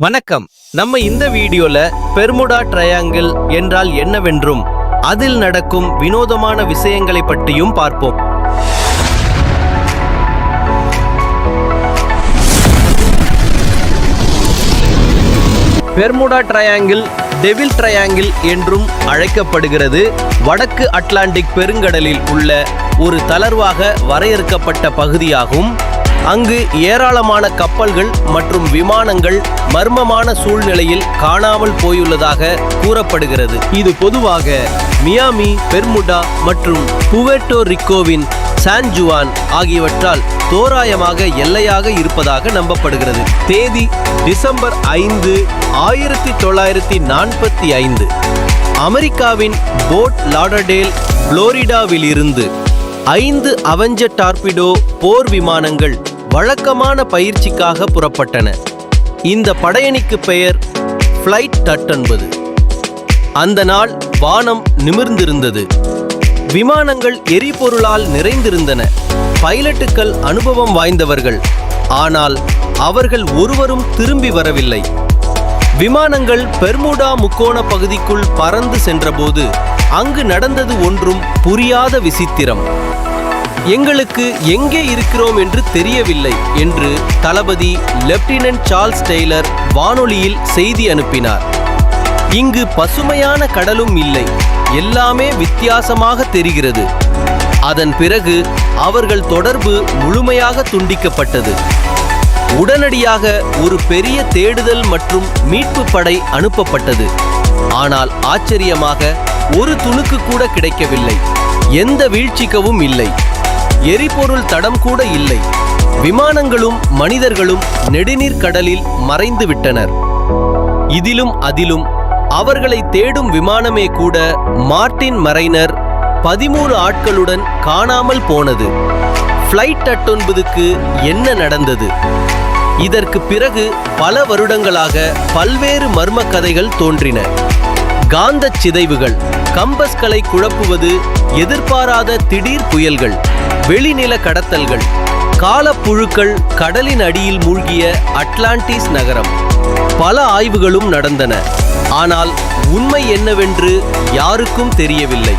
வணக்கம். நம்ம இந்த வீடியோல பெர்முடா ட்ரையாங்கிள் என்றால் என்னவென்றும் அதில் நடக்கும் வினோதமான விஷயங்களை பற்றியும் பார்ப்போம். பெர்முடா ட்ரையாங்கிள் டெவில் ட்ரையாங்கிள் என்றும் அழைக்கப்படுகிறது. வடக்கு அட்லாண்டிக் பெருங்கடலில் உள்ள ஒரு தளர்வாக வரையறுக்கப்பட்ட பகுதியாகும். அங்கு ஏராளமான கப்பல்கள் மற்றும் விமானங்கள் மர்மமான சூழ்நிலையில் காணாமல் போயுள்ளதாக கூறப்படுகிறது. இது பொதுவாக மியாமி, பெர்முடா மற்றும் புவேர்ட்டோ ரிக்கோவின் சான் ஜுவான் ஆகியவற்றால் தோராயமாக எல்லையாக இருப்பதாக நம்பப்படுகிறது. தேதி டிசம்பர் 5, 1945. அமெரிக்காவின் போர்ட் லாடர்டேல், புளோரிடாவில் இருந்து 5 அவெஞ்சர் டார்பிடோ போர் விமானங்கள் வழக்கமான பயிற்சிக்காக புறப்பட்டன. இந்த படையணிக்கு பெயர் ஃப்ளைட் 19. அந்த நாள் வானம் நிமிர்ந்திருந்தது. விமானங்கள் எரிபொருளால் நிறைந்திருந்தன. பைலட்டுகள் அனுபவம் வாய்ந்தவர்கள், ஆனால் அவர்கள் ஒருவரும் திரும்பி வரவில்லை. விமானங்கள் பெர்முடா முக்கோண பகுதிக்குள் பறந்து சென்றபோது அங்கு நடந்தது ஒன்றும் புரியாத விசித்திரம். எங்களுக்கு எங்கே இருக்கிறோம் என்று தெரியவில்லை என்று தளபதி லெப்டினன்ட் சார்ல்ஸ் டெய்லர் வானொலியில் செய்தி அனுப்பினார். இங்கு பசுமையான கடலும் இல்லை, எல்லாமே வித்தியாசமாக தெரிகிறது. அதன் பிறகு அவர்கள் தொடர்பு முழுமையாக துண்டிக்கப்பட்டது. உடனடியாக ஒரு பெரிய தேடுதல் மற்றும் மீட்பு படை அனுப்பப்பட்டது. ஆனால் ஆச்சரியமாக ஒரு துணுக்கு கூட கிடைக்கவில்லை. எந்த வீழ்ச்சிக்கவும் இல்லை. எரிபொருள் தடம் கூட இல்லை. விமானங்களும் மனிதர்களும் நெடுநீர் கடலில் மறைந்து விட்டனர். இதிலும் அதிலும் அவர்களை தேடும் விமானமே கூட மார்டின் மரைனர் 13 ஆட்களுடன் காணாமல் போனது. ஃப்ளைட் 19க்கு என்ன நடந்தது? இதற்கு பிறகு பல வருடங்களாக பல்வேறு மர்ம கதைகள் தோன்றின. காந்தச் சிதைவுகள், கம்பஸ்களை குழப்புவது, எதிர்பாராத திடீர் புயல்கள், வெளிநில கடத்தல்கள், காலப்புழுக்கள், கடலின் அடியில் மூழ்கிய அட்லாண்டிஸ் நகரம். பல ஆய்வுகளும் நடந்தன. ஆனால் உண்மை என்னவென்று யாருக்கும் தெரியவில்லை.